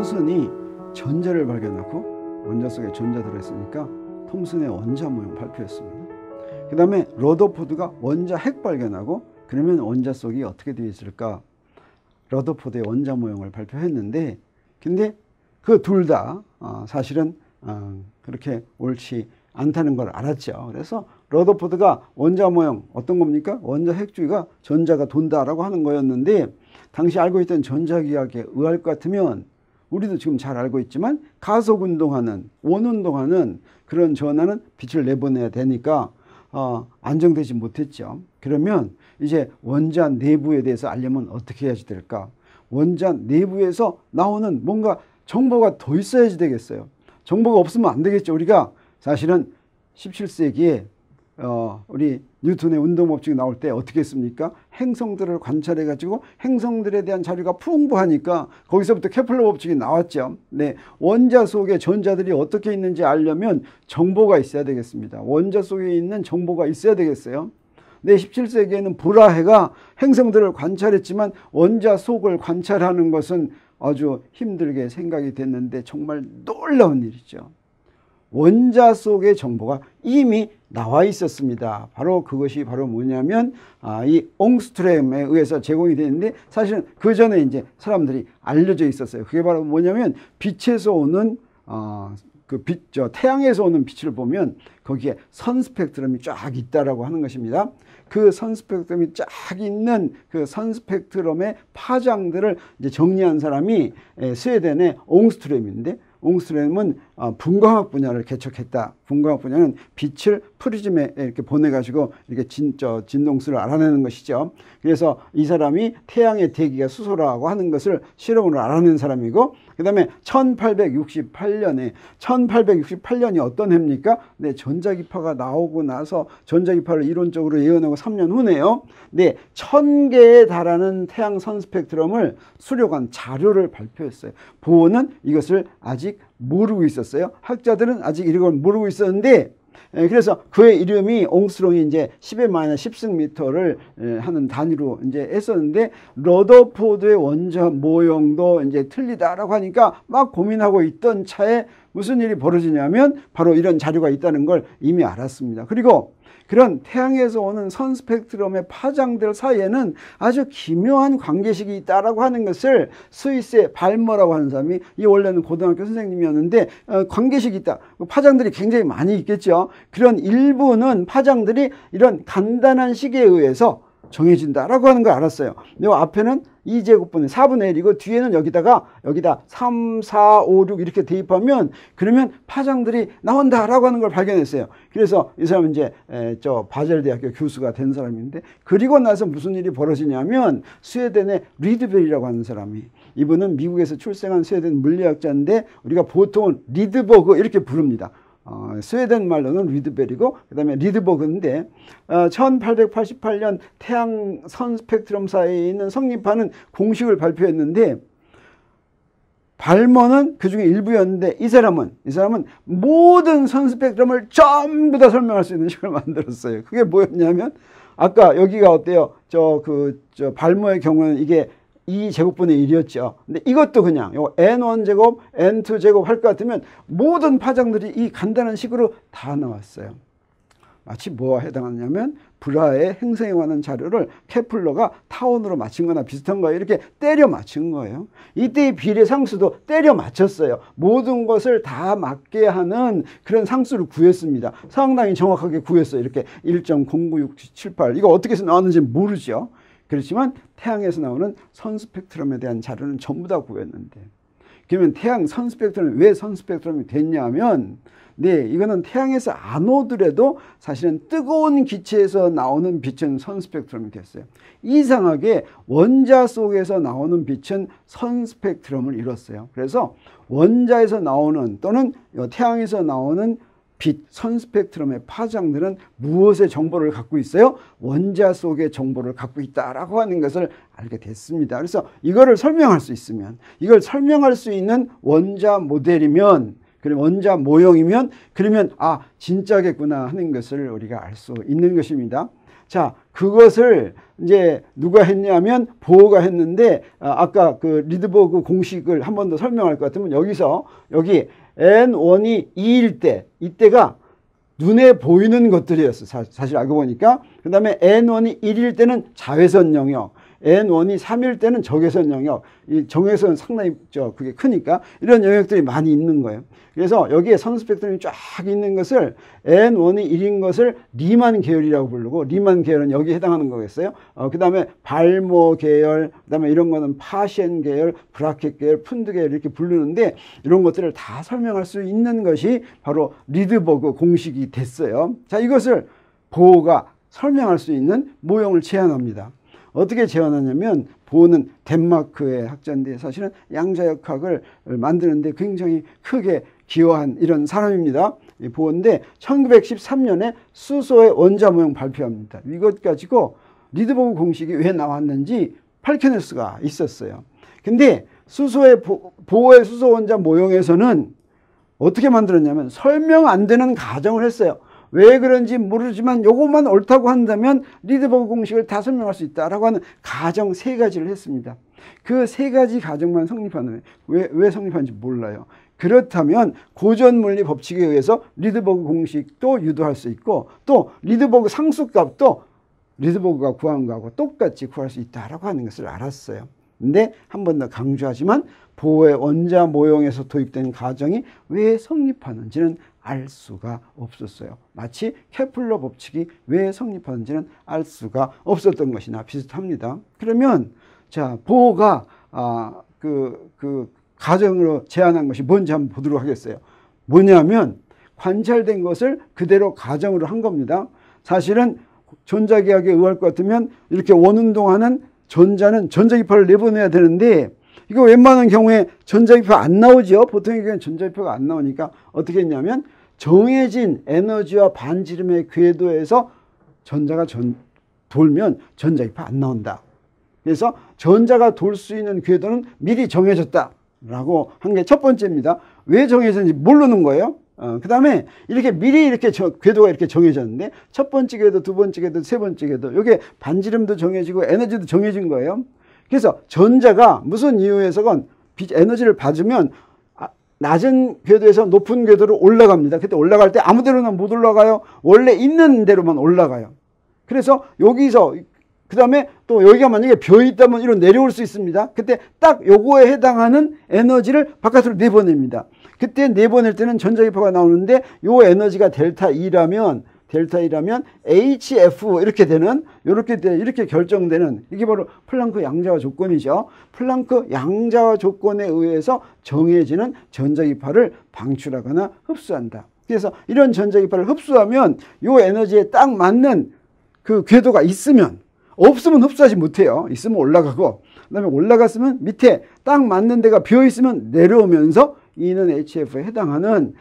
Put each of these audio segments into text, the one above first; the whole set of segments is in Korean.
톰슨이 전자를 발견하고 원자 속에 전자 들어있으니까 톰슨의 원자 모형 발표했습니다. 그 다음에 러더포드가 원자 핵 발견하고 그러면 원자 속이 어떻게 되어 있을까? 러더포드의 원자 모형을 발표했는데, 근데 그 둘 다 사실은 그렇게 옳지 않다는 걸 알았죠. 그래서 러더포드가 원자 모형 어떤 겁니까? 원자 핵주기가 전자가 돈다라고 하는 거였는데, 당시 알고 있던 전자기하학에 의할 것 같으면 우리도 지금 잘 알고 있지만 가속 운동하는, 원 운동하는 그런 전하는 빛을 내보내야 되니까 안정되지 못했죠. 그러면 이제 원자 내부에 대해서 알려면 어떻게 해야지 될까? 원자 내부에서 나오는 뭔가 정보가 더 있어야지 되겠어요. 정보가 없으면 안 되겠죠. 우리가 사실은 17세기에 우리 뉴턴의 운동법칙이 나올 때 어떻게 했습니까? 행성들을 관찰해 가지고 행성들에 대한 자료가 풍부하니까 거기서부터 케플러 법칙이 나왔죠. 네, 원자 속에 전자들이 어떻게 있는지 알려면 정보가 있어야 되겠습니다. 원자 속에 있는 정보가 있어야 되겠어요. 네, 17세기에는 브라헤가 행성들을 관찰했지만 원자 속을 관찰하는 것은 아주 힘들게 생각이 됐는데 정말 놀라운 일이죠. 원자 속의 정보가 이미 나와 있었습니다. 바로 그것이 바로 뭐냐면 이 옹스트렘에 의해서 제공이 되는데, 사실은 그 전에 이제 사람들이 알려져 있었어요. 그게 바로 뭐냐면 빛에서 오는 태양에서 오는 빛을 보면 거기에 선 스펙트럼이 쫙 있다라고 하는 것입니다. 그 선 스펙트럼이 쫙 있는 그 선 스펙트럼의 파장들을 이제 정리한 사람이 스웨덴의 옹스트렘인데, 옹스트렘은 분광학 분야를 개척했다. 분광학 분야는 빛을 프리즘에 이렇게 보내가지고 이렇게 진동수를 알아내는 것이죠. 그래서 이 사람이 태양의 대기가 수소라고 하는 것을 실험으로 알아낸 사람이고, 그 다음에 1868년이 어떤 해입니까? 네, 전자기파가 나오고 나서 전자기파를 이론적으로 예언하고 3년 후네요. 네, 1000개에 달하는 태양 선 스펙트럼을 수료한 자료를 발표했어요. 보어는 이것을 아직 모르고 있었어요. 학자들은 아직 이걸 모르고 있었는데, 그래서 그의 이름이 옹스트롱이 이제 10의 10승미터를 하는 단위로 이제 했었는데, 러더포드의 원자 모형도 이제 틀리다라고 하니까 막 고민하고 있던 차에 무슨 일이 벌어지냐면 바로 이런 자료가 있다는 걸 이미 알았습니다. 그리고 그런 태양에서 오는 선 스펙트럼의 파장들 사이에는 아주 기묘한 관계식이 있다라고 하는 것을 스위스의 발머라고 하는 사람이, 이 원래는 고등학교 선생님이었는데 관계식이 있다. 파장들이 굉장히 많이 있겠죠. 그런 일부는 파장들이 이런 간단한 식에 의해서 정해진다라고 하는 걸 알았어요. 이 앞에는 2제곱분의 4분의 1이고 뒤에는 여기다 3, 4, 5, 6 이렇게 대입하면 그러면 파장들이 나온다라고 하는 걸 발견했어요. 그래서 이 사람은 이제 바젤 대학교 교수가 된 사람인데, 그리고 나서 무슨 일이 벌어지냐면 스웨덴의 리드베리라고 하는 사람이, 이분은 미국에서 출생한 스웨덴 물리학자인데 우리가 보통은 리드버그 이렇게 부릅니다. 스웨덴 말로는 리드베리고 그 다음에 리드버그인데 1888년 태양 선 스펙트럼 사이에 있는 성립하는 공식을 발표했는데, 발머는 그 중에 일부였는데 이 사람은 모든 선 스펙트럼을 전부 다 설명할 수 있는 식을 만들었어요. 그게 뭐였냐면, 아까 여기가 어때요? 발머의 경우는 이게 2제곱분의 1이었죠. 근데 이것도 그냥 요 n1제곱, n2제곱 할 것 같으면 모든 파장들이 이 간단한 식으로 다 나왔어요. 마치 뭐와 해당하냐면 브라의 행성에 관한 자료를 케플러가 타원으로 맞춘 거나 비슷한 거예요. 이렇게 때려 맞춘 거예요. 이때의 비례 상수도 때려 맞췄어요. 모든 것을 다 맞게 하는 그런 상수를 구했습니다. 상당히 정확하게 구했어요. 이렇게 1.09678. 이거 어떻게 해서 나왔는지 모르죠. 그렇지만 태양에서 나오는 선 스펙트럼에 대한 자료는 전부 다 구했는데, 그러면 태양 선 스펙트럼이 왜 선 스펙트럼이 됐냐면, 네, 이거는 태양에서 안 오더라도 사실은 뜨거운 기체에서 나오는 빛은 선 스펙트럼이 됐어요. 이상하게 원자 속에서 나오는 빛은 선 스펙트럼을 이뤘어요. 그래서 원자에서 나오는 또는 태양에서 나오는 빛, 선 스펙트럼의 파장들은 무엇의 정보를 갖고 있어요? 원자 속의 정보를 갖고 있다라고 하는 것을 알게 됐습니다. 그래서 이거를 설명할 수 있으면, 이걸 설명할 수 있는 원자 모델이면, 그리고 원자 모형이면, 그러면 진짜겠구나 하는 것을 우리가 알 수 있는 것입니다. 자, 그것을 이제 누가 했냐면 보어가 했는데, 아까 그 리드버그 공식을 한 번 더 설명할 것 같으면 여기서 여기 N1이 2일 때, 이때가 눈에 보이는 것들이었어. 사실 알고 보니까. 그 다음에 N1이 1일 때는 자외선 영역, N1이 3일 때는 적외선 영역. 이 적외선은 상당히 그게 크니까 이런 영역들이 많이 있는 거예요. 그래서 여기에 선 스펙트럼이 쫙 있는 것을 N1이 1인 것을 리만 계열이라고 부르고, 리만 계열은 여기에 해당하는 거겠어요. 그 다음에 발모 계열, 그 다음에 이런 거는 파시엔 계열, 브라켓 계열, 푼드 계열 이렇게 부르는데, 이런 것들을 다 설명할 수 있는 것이 바로 리드버그 공식이 됐어요. 자, 이것을 보어가 설명할 수 있는 모형을 제안합니다. 어떻게 제안하냐면, 보어는 덴마크의 학자인데 사실은 양자역학을 만드는데 굉장히 크게 기여한 이런 사람입니다. 보어인데 1913년에 수소의 원자 모형 발표합니다. 이것 가지고 리드버그 공식이 왜 나왔는지 밝혀낼 수가 있었어요. 근데 보어의 수소 원자 모형에서는 어떻게 만들었냐면 설명 안 되는 가정을 했어요. 왜 그런지 모르지만 요것만 옳다고 한다면 리드버그 공식을 다 설명할 수 있다라고 하는 가정 3가지를 했습니다. 그 3가지 가정만 성립하는, 왜 성립하는지 몰라요. 그렇다면 고전물리 법칙에 의해서 리드버그 공식도 유도할 수 있고, 또 리드버그 상수값도 리드버그가 구한 거하고 똑같이 구할 수 있다라고 하는 것을 알았어요. 근데 한 번 더 강조하지만 보어의 원자 모형에서 도입된 가정이 왜 성립하는지는 알 수가 없었어요. 마치 케플러 법칙이 왜 성립하는지는 알 수가 없었던 것이나 비슷합니다. 그러면 자, 보어가 그 가정으로 제안한 것이 뭔지 한번 보도록 하겠어요. 뭐냐면 관찰된 것을 그대로 가정으로 한 겁니다. 사실은 전자기하학에 의할 것 같으면 이렇게 원운동하는 전자는 전자기파를 내보내야 되는데, 이거 웬만한 경우에 전자기파 안 나오죠. 보통의 경우는 전자기파가 안 나오니까 어떻게 했냐면 정해진 에너지와 반지름의 궤도에서 전자가 돌면 전자기파 안 나온다. 그래서 전자가 돌 수 있는 궤도는 미리 정해졌다라고 한 게 첫 번째입니다. 왜 정해졌는지 모르는 거예요. 그 다음에 미리 이렇게 궤도가 이렇게 정해졌는데, 첫 번째 궤도, 두 번째 궤도, 세 번째 궤도, 이게 반지름도 정해지고 에너지도 정해진 거예요. 그래서 전자가 무슨 이유에서건 에너지를 받으면 낮은 궤도에서 높은 궤도로 올라갑니다. 그때 올라갈 때 아무 데로나 못 올라가요. 원래 있는 데로만 올라가요. 그래서 여기서 그 다음에 또 여기가 만약에 벼 있다면 이로 내려올 수 있습니다. 그때 딱 요거에 해당하는 에너지를 바깥으로 내보냅니다. 그때 내보낼 때는 전자기파가 나오는데, 요 에너지가 델타 E라면 HF 이렇게 되는, 이렇게 결정되는, 이게 바로 플랑크 양자화 조건이죠. 플랑크 양자화 조건에 의해서 정해지는 전자기파를 방출하거나 흡수한다. 그래서 이런 전자기파를 흡수하면 요 에너지에 딱 맞는 그 궤도가 있으면, 없으면 흡수하지 못해요. 있으면 올라가고, 그 다음에 올라갔으면 밑에 딱 맞는 데가 비어 있으면 내려오면서 E는 HF에 해당하는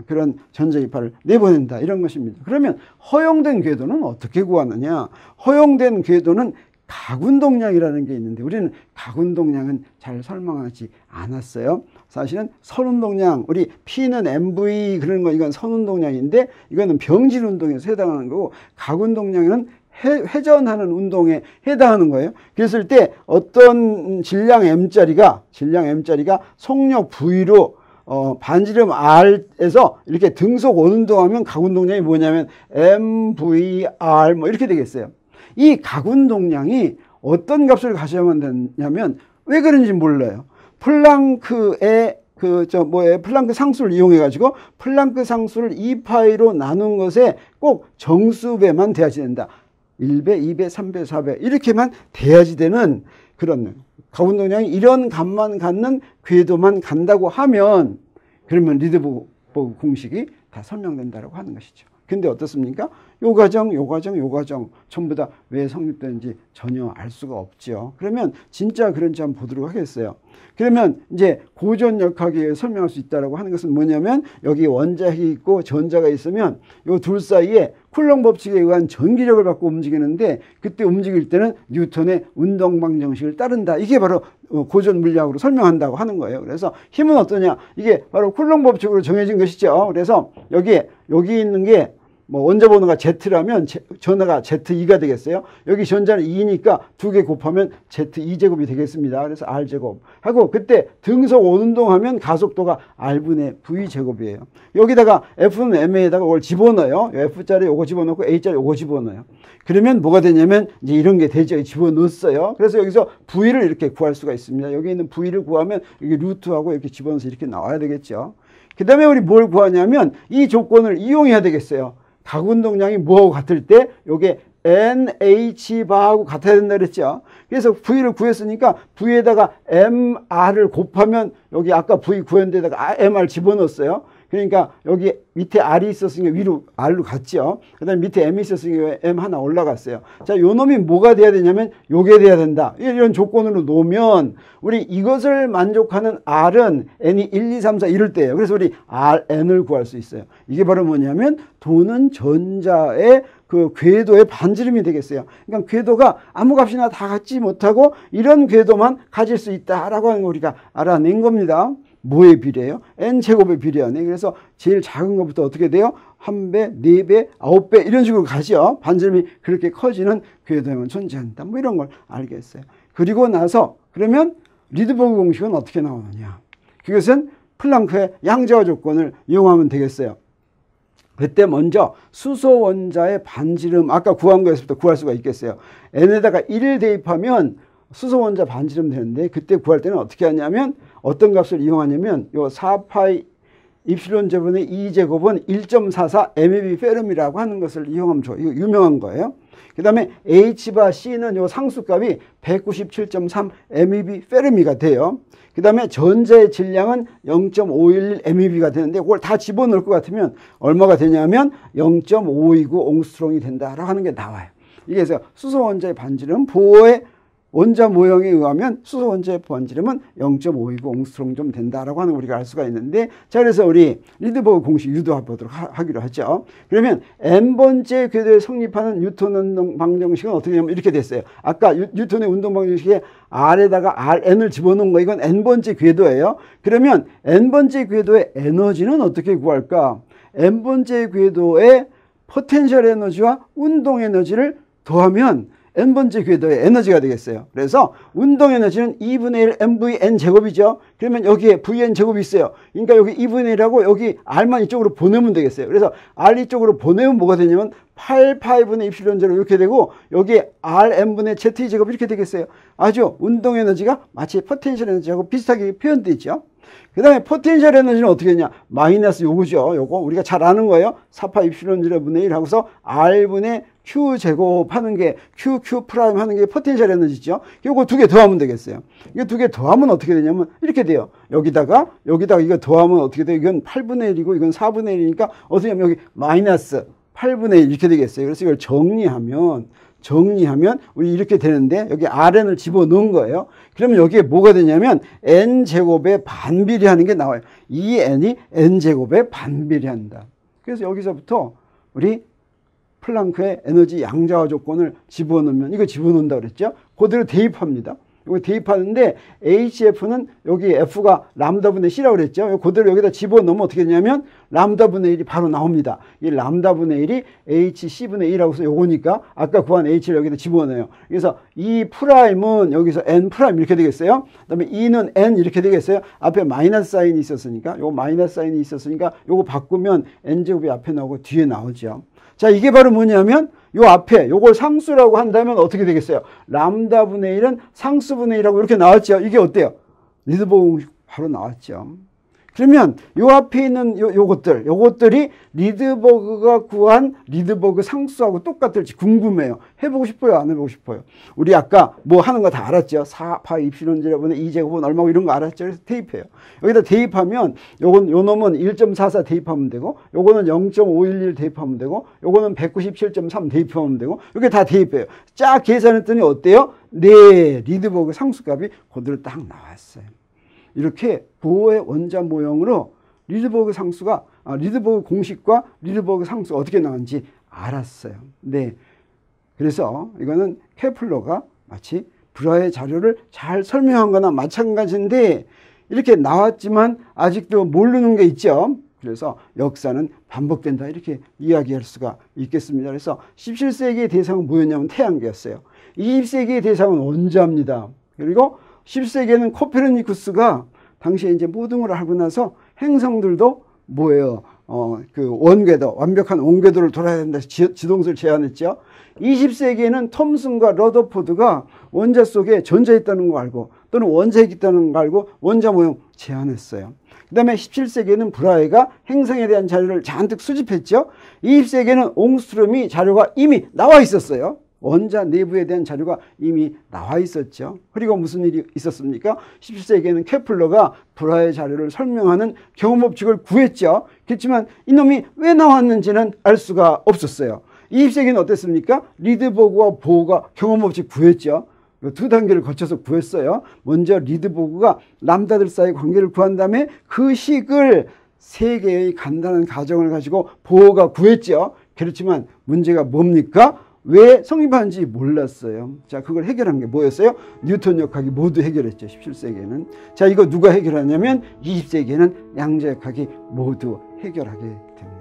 그런 전자기파를 내보낸다, 이런 것입니다. 그러면 허용된 궤도는 어떻게 구하느냐? 허용된 궤도는 각운동량이라는 게 있는데, 우리는 각운동량은 잘 설명하지 않았어요. 사실은 선운동량, 우리 P는 MV 그런 거, 이건 선운동량인데 이거는 병질운동에서 해당하는 거고, 각운동량은 회전하는 운동에 해당하는 거예요. 그랬을 때 어떤 질량 M짜리가 속력 V로 반지름 R에서 이렇게 등속 원운동하면 각운동량이 뭐냐면 MVR 뭐 이렇게 되겠어요. 이 각운동량이 어떤 값을 가져야만 되냐면, 왜 그런지 몰라요. 플랑크의 플랑크 상수를 이용해가지고 플랑크 상수를 2파이로 나눈 것에 꼭 정수배만 돼야지 된다. 1배, 2배, 3배, 4배 이렇게만 돼야지 되는 그런 각운동량이 이런 값만 갖는 궤도만 간다고 하면, 그러면 리드버그 공식이 다 설명된다고 하는 것이죠. 근데 어떻습니까? 요 과정 전부 다 왜 성립되는지 전혀 알 수가 없죠. 그러면 진짜 그런지 한번 보도록 하겠어요. 그러면 이제 고전역학에 설명할 수 있다고 하는 것은 뭐냐면, 여기 원자핵이 있고 전자가 있으면 요 둘 사이에 쿨롱 법칙에 의한 전기력을 받고 움직이는데, 그때 움직일 때는 뉴턴의 운동방 정식을 따른다. 이게 바로 고전 물리학으로 설명한다고 하는 거예요. 그래서 힘은 어떠냐? 이게 바로 쿨롱 법칙으로 정해진 것이죠. 그래서 여기 있는 게 뭐 원자 번호가 Z라면 전하가 Z2가 되겠어요. 여기 전자는 2니까 2개 곱하면 Z2제곱이 되겠습니다. 그래서 R제곱 하고 그때 등속 운동하면 가속도가 R분의 V제곱이에요. 여기다가 F는 M에다가 이걸 집어넣어요. F자리 요거 집어넣고 A자리 요거 집어넣어요. 그러면 뭐가 되냐면 이제 이런 게 되죠. 집어넣었어요. 그래서 여기서 V를 이렇게 구할 수가 있습니다. 여기 있는 V를 구하면 여기 루트하고 이렇게 집어넣어서 이렇게 나와야 되겠죠. 그 다음에 우리 뭘 구하냐면 이 조건을 이용해야 되겠어요. 각 운동량이 뭐하고 같을 때 요게 NH바하고 같아야 된다 그랬죠. 그래서 V를 구했으니까 V에다가 MR을 곱하면 여기 아까 V 구한 데다가 MR 집어넣었어요. 그러니까 여기 밑에 R이 있었으니까 위로 R로 갔죠. 그 다음에 밑에 M이 있었으니까 M 하나 올라갔어요. 자, 요 놈이 뭐가 돼야 되냐면 요게 돼야 된다. 이런 조건으로 놓으면 우리 이것을 만족하는 R은 N이 1, 2, 3, 4 이럴 때예요. 그래서 우리 Rn을 구할 수 있어요. 이게 바로 뭐냐면 도는 전자의 그 궤도의 반지름이 되겠어요. 그러니까 궤도가 아무 값이나 다 갖지 못하고 이런 궤도만 가질 수 있다라고 하는 거 우리가 알아낸 겁니다. 뭐에 비례해요? n제곱에 비례하네. 그래서 제일 작은 것부터 어떻게 돼요? 1배, 4배, 9배 이런 식으로 가죠. 반지름이 그렇게 커지는 궤도형은 존재한다. 뭐 이런 걸 알겠어요. 그리고 나서 그러면 리드버그 공식은 어떻게 나오느냐? 그것은 플랑크의 양자화 조건을 이용하면 되겠어요. 그때 먼저 수소 원자의 반지름 아까 구한 거에서부터 구할 수가 있겠어요. n에다가 1을 대입하면 수소 원자 반지름 되는데 그때 구할 때는 어떻게 하냐면 어떤 값을 이용하냐면 요 4파이 입실론 제분의 2제곱은 1.44 MeV 페름이라고 하는 것을 이용하면 좋아요. 이거 유명한 거예요. 그 다음에 H바 C는 요 상수값이 197.3 MeV 페름이가 돼요. 그 다음에 전자의 질량은 0.511 MeV가 되는데 그걸 다 집어넣을 것 같으면 얼마가 되냐면 0.529 옹스트롱이 된다라고 하는 게 나와요. 이게 그래서 수소 원자의 반지름 보호의 원자 모형에 의하면 수소 원자의 반지름은 0.529 옹스트롱 좀 된다라고 하는 거 우리가 알 수가 있는데 자 그래서 우리 리드버그 공식 유도해 보도록 하기로 하죠. 그러면 n번째 궤도에 성립하는 뉴턴 운동 방정식은 어떻게 되냐면 이렇게 됐어요. 아까 뉴턴의 운동 방정식에 R에다가 Rn을 집어넣은 거 이건 n번째 궤도예요. 그러면 n번째 궤도의 에너지는 어떻게 구할까? n번째 궤도의 포텐셜 에너지와 운동 에너지를 더하면 n번째 궤도의 에너지가 되겠어요. 그래서 운동 에너지는 2분의 1 mv n 제곱이죠. 그러면 여기에 vn 제곱이 있어요. 그러니까 여기 2분의 1하고 여기 r만 이쪽으로 보내면 되겠어요. 그래서 r 이쪽으로 보내면 뭐가 되냐면 8파이분의 입실론 제로 이렇게 되고 여기에 rn분의 z 제곱 이렇게 되겠어요. 아주 운동 에너지가 마치 포텐셜 에너지하고 비슷하게 표현되어 있죠. 그 다음에 포텐셜 에너지는 어떻게 했냐? 마이너스 요거죠. 요거 우리가 잘 아는 거예요. 4파 입실론 제로분의 1 하고서 r분의 q 제곱 하는 게 q 프라임 하는 게 포텐셜 에너지죠. 요거 두 개 더하면 되겠어요. 이거 두 개 더하면 어떻게 되냐면 이렇게 돼요. 여기다가 이거 더하면 어떻게 돼요? 이건 8분의 1이고 이건 4분의 1이니까 어떻게 하면 여기 마이너스 8분의 1 이렇게 되겠어요. 그래서 이걸 정리하면 우리 이렇게 되는데 여기 Rn을 집어넣은 거예요. 그러면 여기에 뭐가 되냐면 N제곱에 반비례하는 게 나와요. 이 N이 N제곱에 반비례한다. 그래서 여기서부터 우리 플랑크의 에너지 양자화 조건을 집어넣으면 이거 집어넣는다 그랬죠. 그대로 대입합니다. 이거 대입하는데 HF는 여기 F가 람다분의 C라고 그랬죠. 그대로 여기다 집어넣으면 어떻게 되냐면 람다분의 1이 바로 나옵니다. 이 람다분의 1이 HC분의 1이라고 해서 요거니까 아까 구한 H를 여기다 집어넣어요. 그래서 이 프라임은 여기서 N 프라임 이렇게 되겠어요. 그 다음에 E는 N 이렇게 되겠어요. 앞에 마이너스 사인이 있었으니까 요거 마이너스 사인이 있었으니까 요거 바꾸면 N제곱이 앞에 나오고 뒤에 나오죠. 자, 이게 바로 뭐냐면 요 앞에 요걸 상수라고 한다면 어떻게 되겠어요? 람다분의 1은 상수분의 1이라고 이렇게 나왔죠. 이게 어때요? 리드버그 공식 바로 나왔죠. 그러면 요 앞에 있는 요것들이 리드버그가 구한 리드버그 상수하고 똑같을지 궁금해요. 해보고 싶어요? 안 해보고 싶어요? 우리 아까 뭐 하는 거 다 알았죠? 4파 입실론 제곱분의 2제곱은 얼마고 이런 거 알았죠? 그래서 대입해요. 여기다 대입하면 요 놈은 1.44 대입하면 되고 요거는 0.511 대입하면 되고 요거는 197.3 대입하면 되고 이렇게 다 대입해요. 쫙 계산했더니 어때요? 네, 리드버그 상수값이 그대로 딱 나왔어요. 이렇게 보호의 원자 모형으로 리드버그 공식과 리드버그 상수가 어떻게 나왔는지 알았어요. 네. 그래서 이거는 케플러가 마치 브라의 자료를 잘 설명한 거나 마찬가지인데 이렇게 나왔지만 아직도 모르는 게 있죠. 그래서 역사는 반복된다 이렇게 이야기할 수가 있겠습니다. 그래서 17세기의 대상은 뭐였냐면 태양계였어요. 20세기의 대상은 원자입니다. 그리고 10세기에는 코페르니쿠스가 당시에 이제 모든 걸 알고 나서 행성들도 뭐예요? 그 원궤도, 완벽한 원궤도를 돌아야 된다 해서 지동설 제안했죠. 20세기에는 톰슨과 러더포드가 원자 속에 전자 있다는 거 알고 또는 원자핵 있다는 거 알고 원자 모형 제안했어요. 그 다음에 17세기에는 브라헤가 행성에 대한 자료를 잔뜩 수집했죠. 20세기에는 옹스트롬이 자료가 이미 나와 있었어요. 원자 내부에 대한 자료가 이미 나와 있었죠. 그리고 무슨 일이 있었습니까? 17세기에는 케플러가 브라헤 자료를 설명하는 경험법칙을 구했죠. 그렇지만 이놈이 왜 나왔는지는 알 수가 없었어요. 20세기는 어땠습니까? 리드버그와 보어가 경험법칙 구했죠. 두 단계를 거쳐서 구했어요. 먼저 리드버그가 람다들 사이의 관계를 구한 다음에 그 식을 세 개의 간단한 가정을 가지고 보어가 구했죠. 그렇지만 문제가 뭡니까? 왜 성립하는지 몰랐어요. 자, 그걸 해결한 게 뭐였어요? 뉴턴 역학이 모두 해결했죠. 17세기에는. 자, 이거 누가 해결하냐면 20세기에는 양자 역학이 모두 해결하게 됩니다.